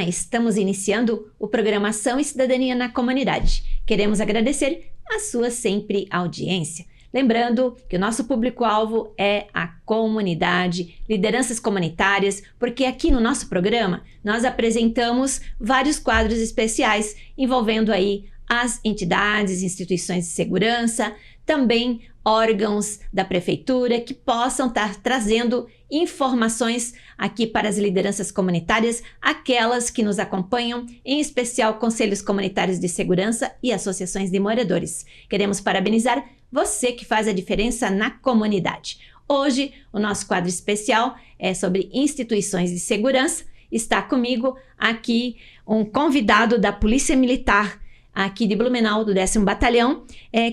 Olá, estamos iniciando o programa Ação e Cidadania na Comunidade. Queremos agradecer a sua sempre audiência. Lembrando que o nosso público-alvo é a comunidade, lideranças comunitárias, porque aqui no nosso programa nós apresentamos vários quadros especiais envolvendo aí as entidades, instituições de segurança, também órgãos da prefeitura que possam estar trazendo informações aqui para as lideranças comunitárias, aquelas que nos acompanham, em especial conselhos comunitários de segurança e associações de moradores. Queremos parabenizar você que faz a diferença na comunidade. Hoje, o nosso quadro especial é sobre instituições de segurança. Está comigo aqui um convidado da Polícia Militar aqui de Blumenau, do 10º Batalhão,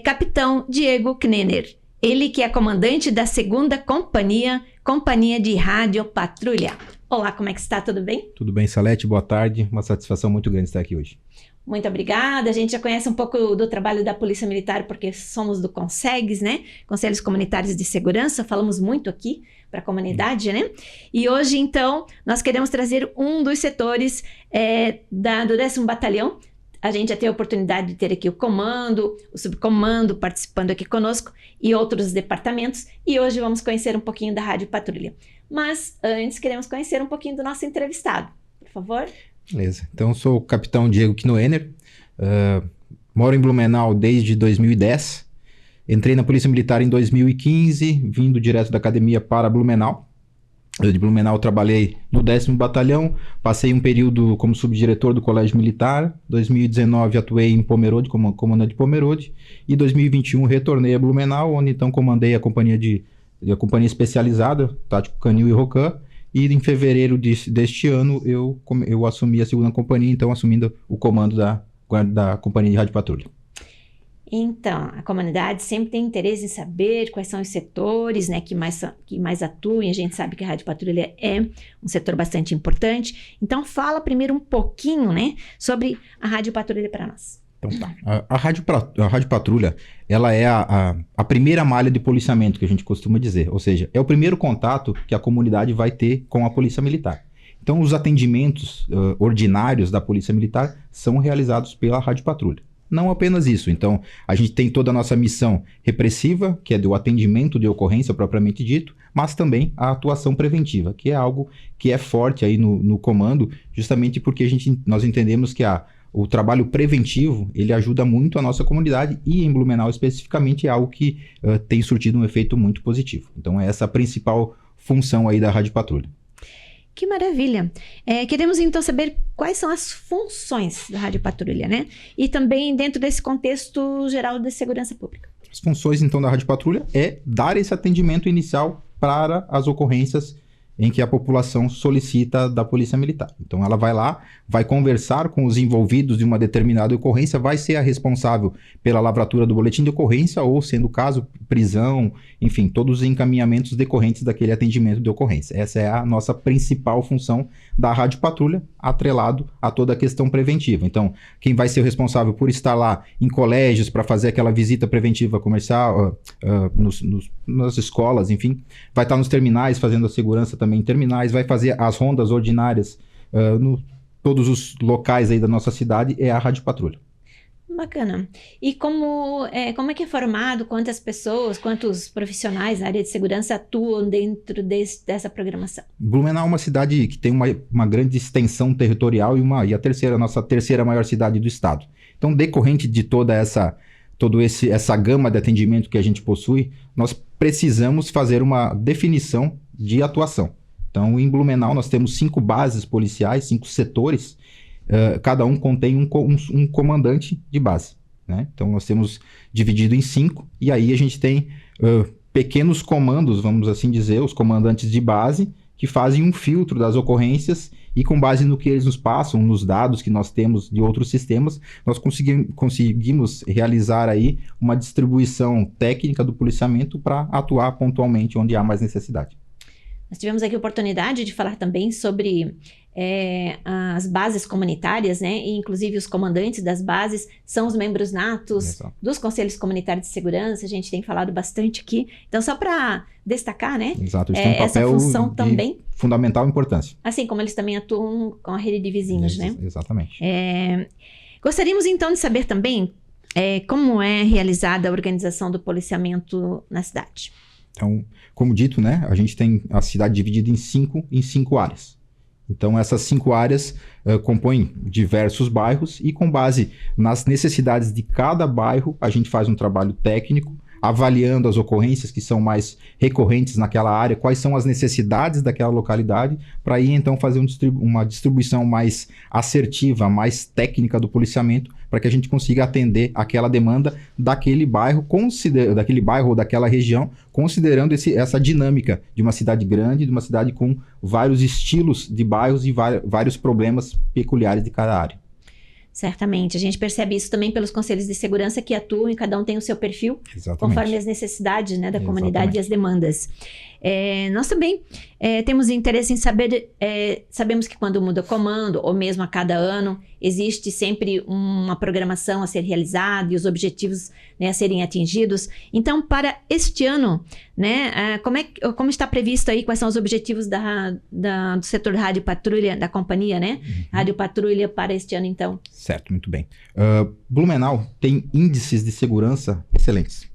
Capitão Diego Knenner. Ele que é comandante da 2ª Companhia de Rádio Patrulha. Olá, como é que está? Tudo bem? Tudo bem, Salete. Boa tarde. Uma satisfação muito grande estar aqui hoje. Muito obrigada. A gente já conhece um pouco do trabalho da Polícia Militar porque somos do CONSEGS, né? Conselhos Comunitários de Segurança. Falamos muito aqui para a comunidade, né? E hoje, então, nós queremos trazer um dos setores do 10º Batalhão. A gente já teve a oportunidade de ter aqui o comando, o subcomando participando aqui conosco e outros departamentos. E hoje vamos conhecer um pouquinho da Rádio Patrulha. Mas antes queremos conhecer um pouquinho do nosso entrevistado. Por favor. Beleza. Então, eu sou o Capitão Diego Knenner. Moro em Blumenau desde 2010. Entrei na Polícia Militar em 2015, vindo direto da academia para Blumenau. Eu de Blumenau trabalhei no 10º Batalhão, passei um período como subdiretor do Colégio Militar, 2019 atuei em Pomerode, como comandante de Pomerode, e 2021 retornei a Blumenau, onde então comandei a companhia especializada, Tático Canil e Rocan, e em fevereiro deste ano eu assumi a 2ª Companhia, então assumindo o comando da Companhia de Rádio Patrulha. Então, a comunidade sempre tem interesse em saber quais são os setores, né, que mais atuem. A gente sabe que a Rádio Patrulha é um setor bastante importante. Então, fala primeiro um pouquinho, né, sobre a Rádio Patrulha para nós. Então tá. A Rádio Patrulha, ela é a primeira malha de policiamento que a gente costuma dizer. Ou seja, é o primeiro contato que a comunidade vai ter com a Polícia Militar. Então, os atendimentos ordinários da Polícia Militar são realizados pela Rádio Patrulha. Não apenas isso. Então, a gente tem toda a nossa missão repressiva, que é do atendimento de ocorrência propriamente dito, mas também a atuação preventiva, que é algo que é forte aí no comando, justamente porque nós entendemos que o trabalho preventivo, ele ajuda muito a nossa comunidade e em Blumenau especificamente é algo que tem surtido um efeito muito positivo. Então, é essa a principal função aí da Rádio Patrulha. Que maravilha! Queremos então saber quais são as funções da Rádio Patrulha, né? E também dentro desse contexto geral de segurança pública. As funções então da Rádio Patrulha é dar esse atendimento inicial para as ocorrências em que a população solicita da Polícia Militar. Então ela vai lá, vai conversar com os envolvidos de uma determinada ocorrência, vai ser a responsável pela lavratura do boletim de ocorrência ou, sendo o caso, prisão, enfim, todos os encaminhamentos decorrentes daquele atendimento de ocorrência. Essa é a nossa principal função da Rádio Patrulha, atrelado a toda a questão preventiva. Então, quem vai ser o responsável por estar lá em colégios para fazer aquela visita preventiva comercial, nas escolas, enfim, vai estar nos terminais fazendo a segurança também em terminais, vai fazer as rondas ordinárias todos os locais aí da nossa cidade, é a Rádio Patrulha. Bacana. E como é que é formado, quantas pessoas, quantos profissionais na área de segurança atuam dentro dessa programação? Blumenau é uma cidade que tem uma grande extensão territorial e a nossa terceira maior cidade do estado. Então, decorrente de toda essa gama de atendimento que a gente possui, nós precisamos fazer uma definição de atuação. Então, em Blumenau, nós temos 5 bases policiais, 5 setores, cada um contém um comandante de base, né? Então, nós temos dividido em 5, e aí a gente tem pequenos comandos, vamos assim dizer, os comandantes de base, que fazem um filtro das ocorrências e com base no que eles nos passam, nos dados que nós temos de outros sistemas, nós conseguimos realizar aí uma distribuição técnica do policiamento para atuar pontualmente onde há mais necessidade. Nós tivemos aqui a oportunidade de falar também sobre as bases comunitárias, né? E inclusive os comandantes das bases são os membros natos Exato. dos Conselhos Comunitários de Segurança. A gente tem falado bastante aqui. Então, só para destacar, né? Exato, eles têm um essa papel função de também, fundamental importância. assim como eles também atuam com a rede de vizinhos, né? Exatamente. Gostaríamos então de saber também como é realizada a organização do policiamento na cidade. Então, como dito, né, a gente tem a cidade dividida em cinco áreas. Então, essas 5 áreas compõem diversos bairros e, com base nas necessidades de cada bairro, a gente faz um trabalho técnico, avaliando as ocorrências que são mais recorrentes naquela área, quais são as necessidades daquela localidade, para aí então fazer uma distribuição mais assertiva, mais técnica do policiamento, para que a gente consiga atender aquela demanda daquele bairro, ou daquela região, considerando essa dinâmica de uma cidade grande, de uma cidade com vários estilos de bairros e vários problemas peculiares de cada área. Certamente, a gente percebe isso também pelos conselhos de segurança que atuam e cada um tem o seu perfil, Exatamente. conforme as necessidades, né, da comunidade e as demandas. Nós também temos interesse em saber, sabemos que quando muda o comando, ou mesmo a cada ano, existe sempre uma programação a ser realizada e os objetivos, né, a serem atingidos. Então, para este ano, né, como está previsto aí, quais são os objetivos do setor Rádio Patrulha, da companhia, né? Rádio Patrulha para este ano, então? Certo, muito bem. Blumenau tem índices de segurança excelentes.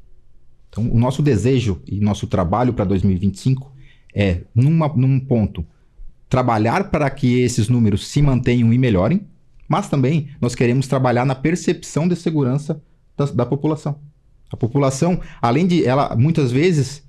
Então, o nosso desejo e nosso trabalho para 2025 é, num ponto, trabalhar para que esses números se mantenham e melhorem, mas também nós queremos trabalhar na percepção de segurança da população. A população, além de ela, muitas vezes,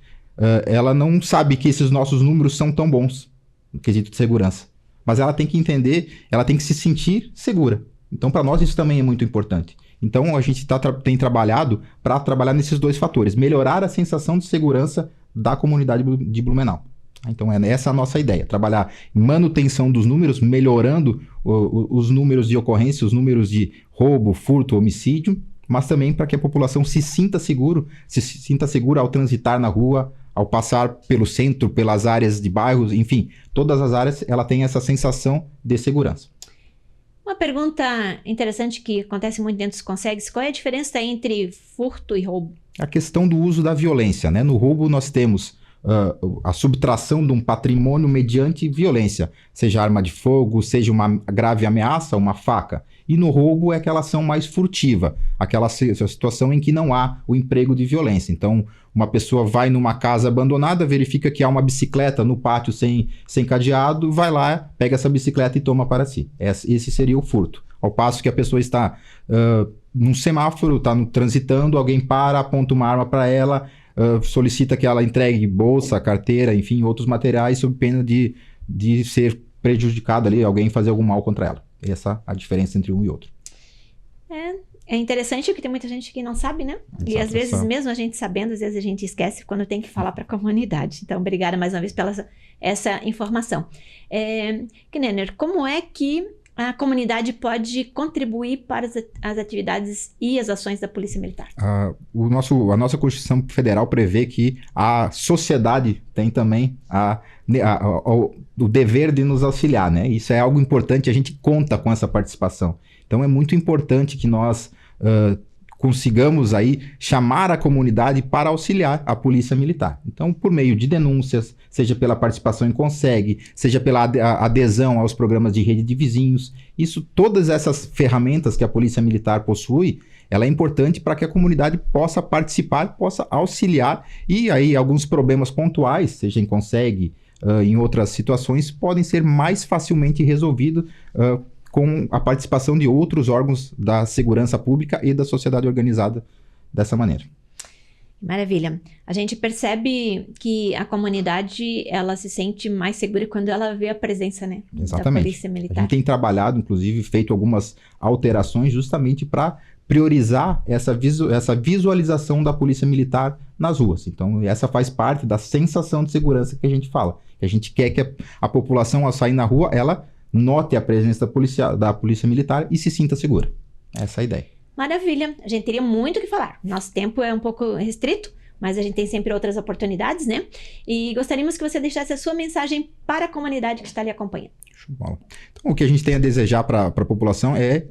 ela não sabe que esses nossos números são tão bons no quesito de segurança, mas ela tem que entender, ela tem que se sentir segura. Então, para nós, isso também é muito importante. Então, a gente tem trabalhado para trabalhar nesses 2 fatores. Melhorar a sensação de segurança da comunidade de Blumenau. Então, essa a nossa ideia. Trabalhar em manutenção dos números, melhorando os números de ocorrência, os números de roubo, furto, homicídio, mas também para que a população se sinta segura ao transitar na rua, ao passar pelo centro, pelas áreas de bairros, enfim, todas as áreas, ela tem essa sensação de segurança. Uma pergunta interessante que acontece muito dentro dos Conselhos, qual é a diferença entre furto e roubo? A questão do uso da violência, né? No roubo nós temos a subtração de um patrimônio mediante violência, seja arma de fogo, seja uma grave ameaça, uma faca. E no roubo é aquela ação mais furtiva, aquela situação em que não há o emprego de violência. Então, uma pessoa vai numa casa abandonada, verifica que há uma bicicleta no pátio sem cadeado, vai lá, pega essa bicicleta e toma para si. Esse seria o furto. Ao passo que a pessoa está num semáforo, está transitando, alguém para, aponta uma arma para ela, solicita que ela entregue bolsa, carteira, enfim, outros materiais, sob pena de ser prejudicada ali, alguém fazer algum mal contra ela. Essa é a diferença entre um e outro. É interessante porque tem muita gente que não sabe, né? Exato, e às vezes, mesmo a gente sabendo, às vezes a gente esquece quando tem que falar para a comunidade. Então, obrigada mais uma vez pela essa informação. Knenner, como é que a comunidade pode contribuir para as atividades e as ações da Polícia Militar? A nossa Constituição Federal prevê que a sociedade tem também o dever de nos auxiliar, né? Isso é algo importante, a gente conta com essa participação. Então é muito importante que nós consigamos aí chamar a comunidade para auxiliar a Polícia Militar. Então, por meio de denúncias, seja pela participação em CONSEG, seja pela adesão aos programas de rede de vizinhos, todas essas ferramentas que a Polícia Militar possui, ela é importante para que a comunidade possa participar, possa auxiliar, e aí alguns problemas pontuais, seja em CONSEG, em outras situações, podem ser mais facilmente resolvidos com a participação de outros órgãos da segurança pública e da sociedade organizada dessa maneira. Maravilha. A gente percebe que a comunidade, ela se sente mais segura quando ela vê a presença, né, exatamente, da Polícia Militar. A gente tem trabalhado, inclusive, feito algumas alterações justamente para priorizar essa visualização da Polícia Militar nas ruas. Então, essa faz parte da sensação de segurança que a gente fala. Que a gente quer que a população, ao sair na rua, ela note a presença da Polícia Militar e se sinta segura. Essa é a ideia. Maravilha. A gente teria muito o que falar. Nosso tempo é um pouco restrito, mas a gente tem sempre outras oportunidades, né? E gostaríamos que você deixasse a sua mensagem para a comunidade que está lhe acompanhando. Então, o que a gente tem a desejar para a população é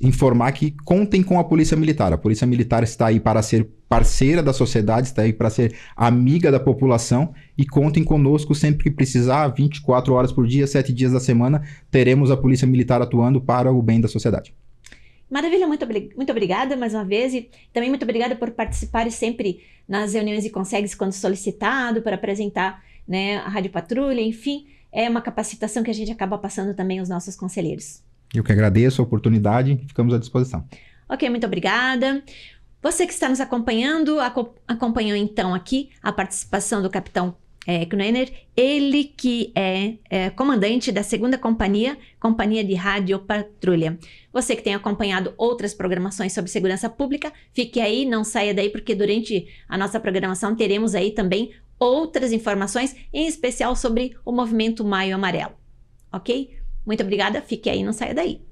informar que contem com a Polícia Militar. A Polícia Militar está aí para ser parceira da sociedade, está aí para ser amiga da população, e contem conosco sempre que precisar, 24 horas por dia, 7 dias da semana, teremos a Polícia Militar atuando para o bem da sociedade. Maravilha, muito obrigada mais uma vez, e também muito obrigada por participar sempre nas reuniões de Consegues quando solicitado, para apresentar, né, a Rádio Patrulha, enfim, é uma capacitação que a gente acaba passando também aos nossos conselheiros. Eu que agradeço a oportunidade, ficamos à disposição. Ok, muito obrigada. Você que está nos acompanhando, acompanhou então aqui a participação do capitão Knoener, ele que é comandante da 2ª Companhia de Rádio Patrulha. Você que tem acompanhado outras programações sobre segurança pública, fique aí, não saia daí, porque durante a nossa programação teremos aí também outras informações, em especial sobre o movimento Maio Amarelo. Ok? Muito obrigada, fique aí, não saia daí.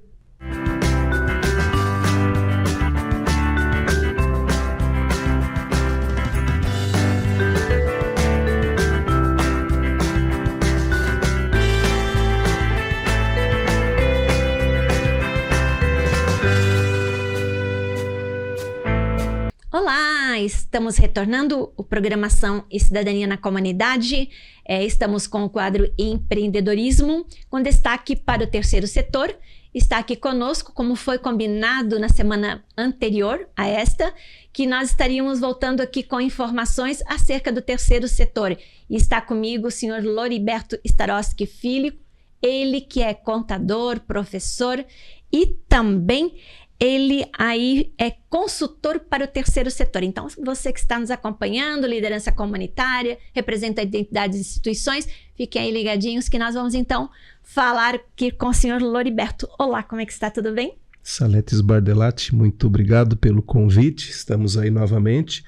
Olá, estamos retornando o Programação e Cidadania na Comunidade. Estamos com o quadro Empreendedorismo, com destaque para o terceiro setor. Está aqui conosco, como foi combinado na semana anterior a esta, que nós estaríamos voltando aqui com informações acerca do terceiro setor. E está comigo o senhor Loriberto Starosky Filho, ele que é contador, professor e também ele aí é consultor para o terceiro setor. Então, você que está nos acompanhando, liderança comunitária, representa entidades e instituições, fiquem aí ligadinhos que nós vamos então falar aqui com o senhor Loriberto. Olá, como é que está? Tudo bem? Saletes Bardelatti, muito obrigado pelo convite. Estamos aí novamente.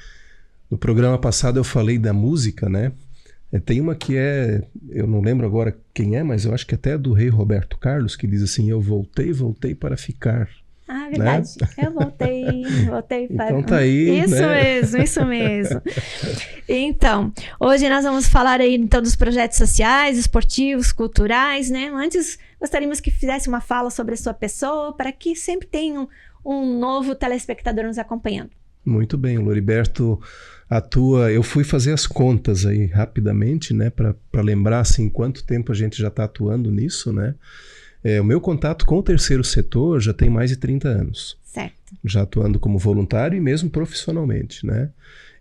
No programa passado eu falei da música, né? Tem uma que eu não lembro agora quem é, mas eu acho que até é do rei Roberto Carlos, que diz assim: eu voltei para ficar. Ah, verdade. Né? Eu voltei para... Então tá aí, isso, né? Isso mesmo. Então, hoje nós vamos falar aí então dos projetos sociais, esportivos, culturais, né? Antes, gostaríamos que fizesse uma fala sobre a sua pessoa, para que sempre tenha um novo telespectador nos acompanhando. Muito bem, o Loriberto atua... Eu fui fazer as contas aí rapidamente, né? Para lembrar, assim, quanto tempo a gente já está atuando nisso, né? O meu contato com o terceiro setor já tem mais de 30 anos. Certo. Já atuando como voluntário e mesmo profissionalmente, né?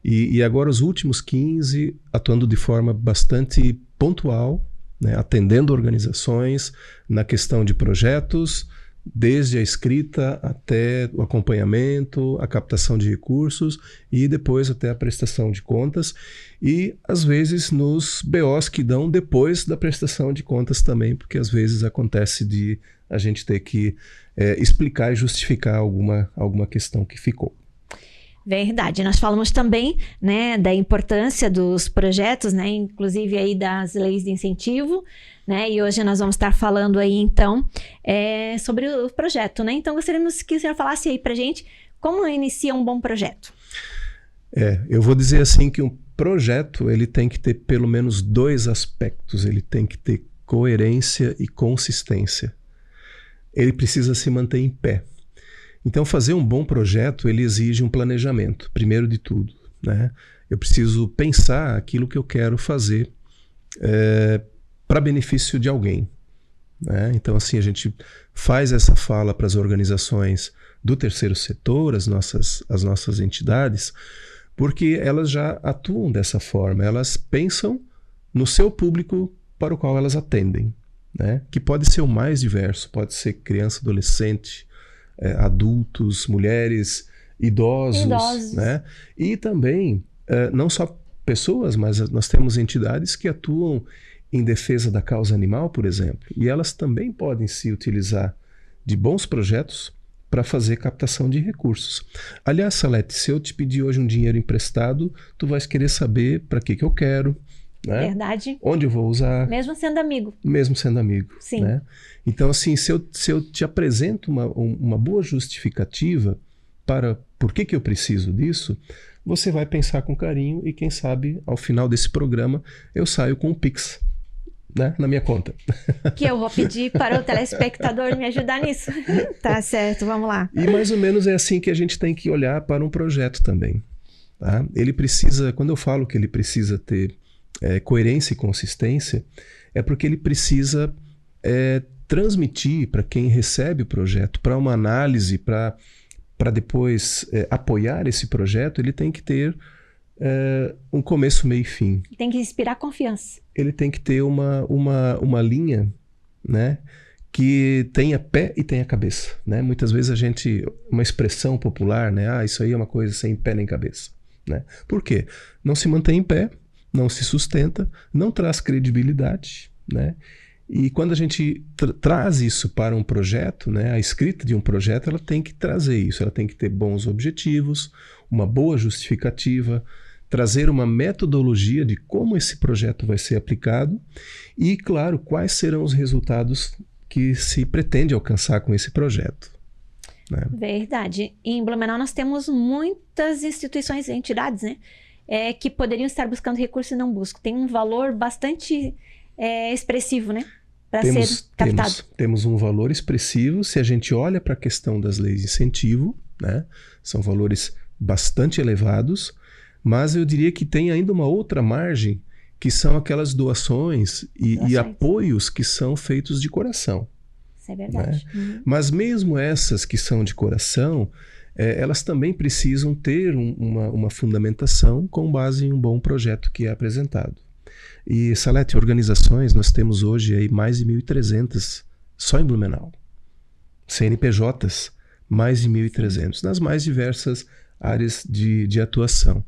E agora os últimos 15 atuando de forma bastante pontual, né? Atendendo organizações na questão de projetos, desde a escrita até o acompanhamento, a captação de recursos e depois até a prestação de contas, e às vezes nos BOs que dão depois da prestação de contas também, porque às vezes acontece de a gente ter que explicar e justificar alguma questão que ficou. Verdade, nós falamos também, né, da importância dos projetos, né, inclusive aí das leis de incentivo, né, e hoje nós vamos estar falando aí então sobre o projeto, né, então gostaríamos que o senhor falasse aí pra gente como inicia um bom projeto. Eu vou dizer assim que um projeto ele tem que ter pelo menos 2 aspectos, ele tem que ter coerência e consistência, ele precisa se manter em pé. Então, fazer um bom projeto, ele exige um planejamento, primeiro de tudo, né? Eu preciso pensar aquilo que eu quero fazer para benefício de alguém, né? Então, assim, a gente faz essa fala para as organizações do terceiro setor, as nossas entidades, porque elas já atuam dessa forma, elas pensam no seu público para o qual elas atendem, né? Que pode ser o mais diverso, pode ser criança, adolescente, adultos, mulheres, idosos. Né? E também, não só pessoas, mas nós temos entidades que atuam em defesa da causa animal, por exemplo, e elas também podem se utilizar de bons projetos para fazer captação de recursos. Aliás, Salete, se eu te pedir hoje um dinheiro emprestado, tu vais querer saber para que eu quero, né? Verdade. Onde eu vou usar. Mesmo sendo amigo. Mesmo sendo amigo. Sim. Né? Então, assim, se eu te apresento uma boa justificativa para por que eu preciso disso, você vai pensar com carinho e quem sabe ao final desse programa eu saio com um Pix, né, na minha conta. Que eu vou pedir para o telespectador me ajudar nisso. Tá certo, vamos lá. E mais ou menos é assim que a gente tem que olhar para um projeto também. Tá? Ele precisa, quando eu falo que ele precisa ter coerência e consistência, é porque ele precisa transmitir para quem recebe o projeto, para uma análise, para depois apoiar esse projeto, ele tem que ter um começo, meio e fim. Tem que inspirar confiança. Ele tem que ter uma linha, né, que tenha pé e tenha cabeça. Né? Muitas vezes uma expressão popular, né, isso aí é uma coisa sem pé nem cabeça. Né? Por quê? Não se mantém em pé, não se sustenta, não traz credibilidade, né? E quando a gente traz isso para um projeto, né, a escrita de um projeto, ela tem que trazer isso, ela tem que ter bons objetivos, uma boa justificativa, trazer uma metodologia de como esse projeto vai ser aplicado e, claro, quais serão os resultados que se pretende alcançar com esse projeto. Né? Verdade. Em Blumenau nós temos muitas instituições e entidades, né, que poderiam estar buscando recursos e não buscam. Tem um valor bastante expressivo, né? Para ser captado. Temos um valor expressivo se a gente olha para a questão das leis de incentivo, né? São valores bastante elevados, mas eu diria que tem ainda uma outra margem, que são aquelas doações e apoios que são feitos de coração. Isso é verdade. Né? Uhum. Mas mesmo essas que são de coração, elas também precisam ter uma fundamentação com base em um bom projeto que é apresentado. E, Salete, organizações, nós temos hoje aí mais de 1.300 só em Blumenau. CNPJs, mais de 1.300, nas mais diversas áreas de atuação.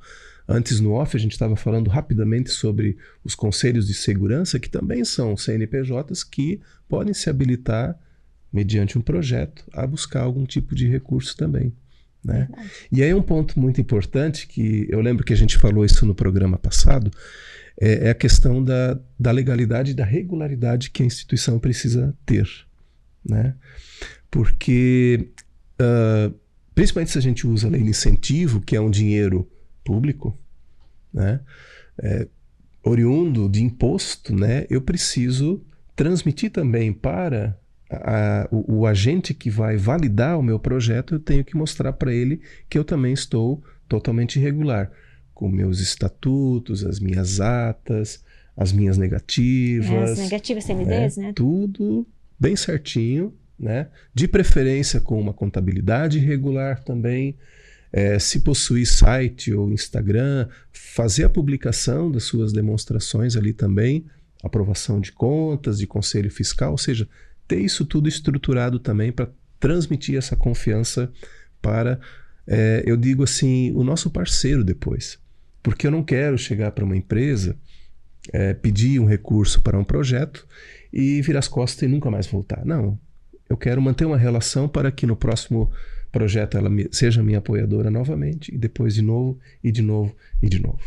Antes, no off, a gente estava falando rapidamente sobre os conselhos de segurança, que também são CNPJs que podem se habilitar, mediante um projeto, a buscar algum tipo de recurso também. Né? E aí um ponto muito importante, que eu lembro que a gente falou isso no programa passado, é a questão da legalidade e da regularidade que a instituição precisa ter. Né? Porque, principalmente se a gente usa a lei de incentivo, que é um dinheiro público, né? Oriundo de imposto, né? Eu preciso transmitir também para o agente que vai validar o meu projeto, eu tenho que mostrar para ele que eu também estou totalmente regular, com meus estatutos, as minhas atas, as minhas negativas. As negativas CMDs, né? Tudo bem certinho, né? De preferência com uma contabilidade regular também. Se possuir site ou Instagram, fazer a publicação das suas demonstrações ali também, aprovação de contas, de conselho fiscal, ou seja, ter isso tudo estruturado também para transmitir essa confiança para, eu digo assim, o nosso parceiro depois. Porque eu não quero chegar para uma empresa, pedir um recurso para um projeto e virar as costas e nunca mais voltar. Não, eu quero manter uma relação para que no próximo projeto ela seja minha apoiadora novamente, e depois de novo, e de novo, e de novo.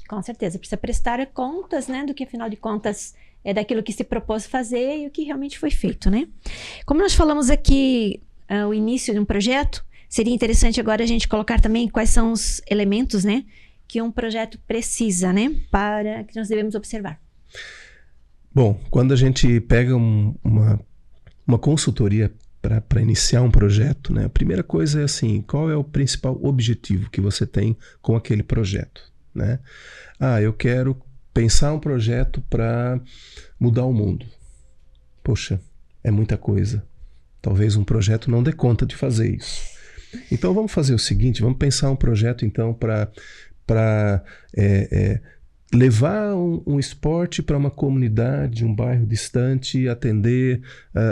Com certeza, precisa prestar contas, né, do que afinal de contas é daquilo que se propôs fazer e o que realmente foi feito, né? Como nós falamos aqui, o início de um projeto, seria interessante agora a gente colocar também quais são os elementos, né, que um projeto precisa, né, para que nós devemos observar. Bom, quando a gente pega uma consultoria para iniciar um projeto, né, a primeira coisa é assim, qual é o principal objetivo que você tem com aquele projeto, né? Eu quero pensar um projeto para mudar o mundo. Poxa, é muita coisa. Talvez um projeto não dê conta de fazer isso. Então vamos fazer o seguinte, vamos pensar um projeto então para levar um esporte para uma comunidade, um bairro distante, atender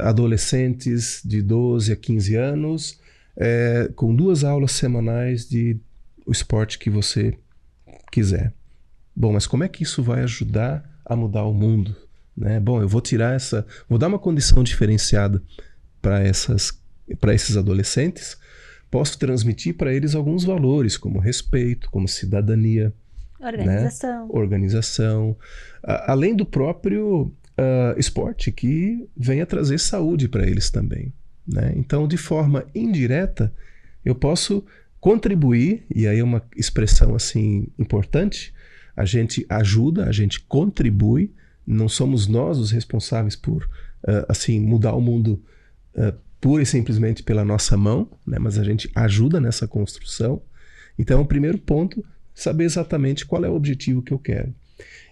adolescentes de 12 a 15 anos, com 2 aulas semanais de o esporte que você quiser. Bom, mas como é que isso vai ajudar a mudar o mundo? Né? Bom, eu vou dar uma condição diferenciada para esses adolescentes, posso transmitir para eles alguns valores, como respeito, como cidadania, organização, né? Organização, além do próprio esporte, que vem a trazer saúde para eles também. Né? Então, de forma indireta, eu posso contribuir, e aí é uma expressão assim importante, a gente ajuda, a gente contribui, não somos nós os responsáveis por assim mudar o mundo pura e simplesmente pela nossa mão, né? Mas a gente ajuda nessa construção. Então, o primeiro ponto, saber exatamente qual é o objetivo que eu quero.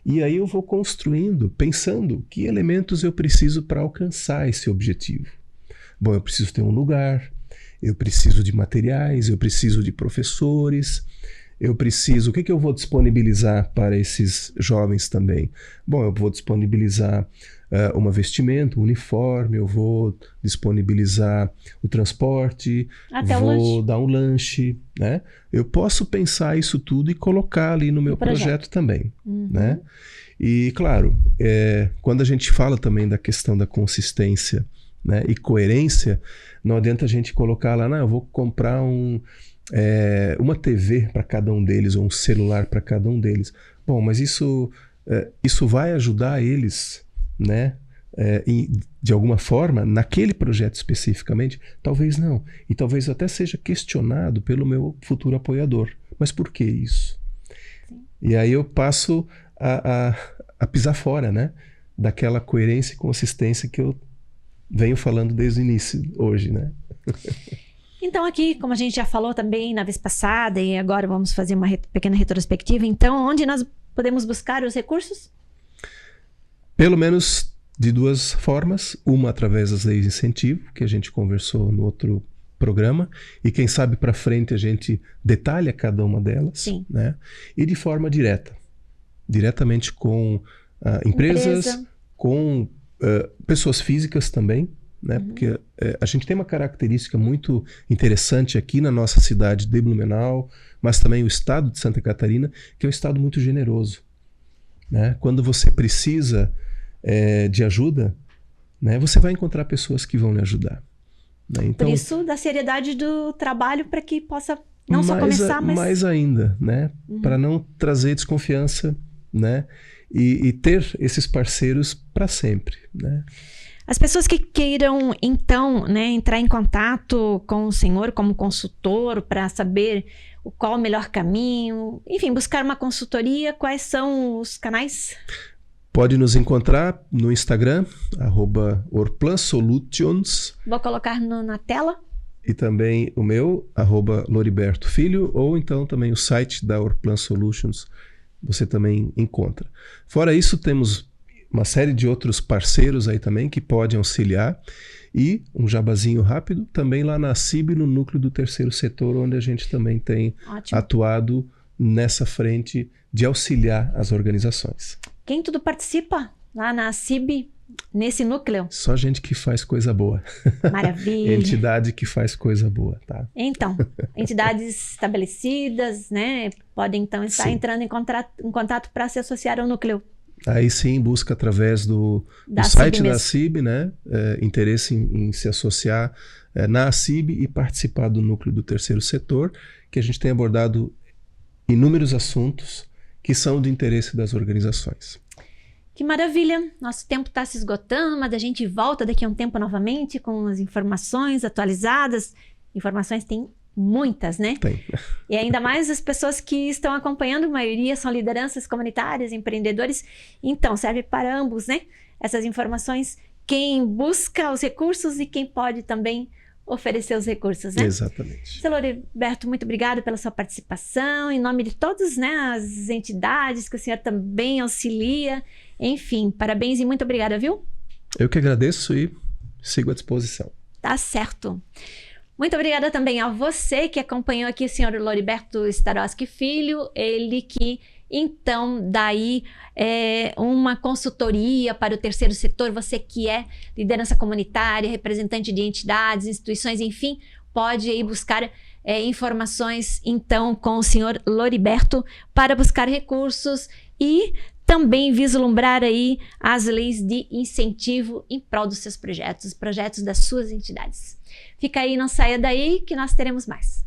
E aí eu vou construindo, pensando que elementos eu preciso para alcançar esse objetivo. Bom, eu preciso ter um lugar, eu preciso de materiais, eu preciso de professores, eu preciso... O que eu vou disponibilizar para esses jovens também? Bom, eu vou disponibilizar uma vestimenta, um uniforme, eu vou disponibilizar o transporte, vou dar um lanche, né? Eu posso pensar isso tudo e colocar ali no meu projeto também, né? E, claro, quando a gente fala também da questão da consistência, né, e coerência, não adianta a gente colocar lá, não, eu vou comprar uma TV para cada um deles, ou um celular para cada um deles. Bom, mas isso vai ajudar eles, né, de alguma forma, naquele projeto especificamente? Talvez não. E talvez até seja questionado pelo meu futuro apoiador. Mas por que isso? Sim. E aí eu passo a pisar fora, né, daquela coerência e consistência que eu venho falando desde o início, hoje, né? Então aqui, como a gente já falou também na vez passada, e agora vamos fazer uma pequena retrospectiva, então onde nós podemos buscar os recursos? Pelo menos de duas formas. Uma através das leis de incentivo, que a gente conversou no outro programa, e quem sabe para frente a gente detalha cada uma delas. Sim. Né? E de forma direta. Diretamente com empresas, com pessoas físicas também, né? Porque a gente tem uma característica muito interessante aqui na nossa cidade de Blumenau, mas também o estado de Santa Catarina, que é um estado muito generoso, né? Quando você precisa de ajuda, né, você vai encontrar pessoas que vão lhe ajudar, né? Então, por isso, da seriedade do trabalho, para que possa não só começar, mas... Mais ainda, né? Para não trazer desconfiança, né? E ter esses parceiros para sempre, né? As pessoas que queiram, então, né, entrar em contato com o senhor como consultor para saber qual o melhor caminho, enfim, buscar uma consultoria, quais são os canais? Pode nos encontrar no Instagram, @orplansolutions. Vou colocar na tela. E também o meu, @loribertofilho, ou então também o site da Orplan Solutions, você também encontra. Fora isso, temos uma série de outros parceiros aí também que podem auxiliar. E um jabazinho rápido, também lá na CIB, no núcleo do terceiro setor, onde a gente também tem atuado nessa frente de auxiliar as organizações. Quem tudo participa lá na CIB, nesse núcleo? Só gente que faz coisa boa. Maravilha. Entidade que faz coisa boa, tá? Então, entidades estabelecidas, né, podem então estar entrando em contato para se associar ao núcleo. Aí sim, busca através do site da CIB, né, interesse em se associar na CIB e participar do núcleo do terceiro setor, que a gente tem abordado inúmeros assuntos que são de interesse das organizações. Que maravilha! Nosso tempo está se esgotando, mas a gente volta daqui a um tempo novamente com as informações atualizadas. Informações tem muitas, né? Tem. E ainda mais as pessoas que estão acompanhando, a maioria são lideranças comunitárias, empreendedores. Então, serve para ambos, né? Essas informações, quem busca os recursos e quem pode também oferecer os recursos, né? Exatamente. Seu Loriberto, muito obrigada pela sua participação. Em nome de todas, né, as entidades que o senhor também auxilia. Enfim, parabéns e muito obrigada, viu? Eu que agradeço e sigo à disposição. Tá certo. Muito obrigada também a você que acompanhou aqui o senhor Loriberto Starosky Filho, ele que então daí uma consultoria para o terceiro setor, você que é liderança comunitária, representante de entidades, instituições, enfim, pode aí buscar informações então com o senhor Loriberto para buscar recursos e também vislumbrar aí as leis de incentivo em prol dos seus projetos, os projetos das suas entidades. Fica aí, não saia daí que nós teremos mais.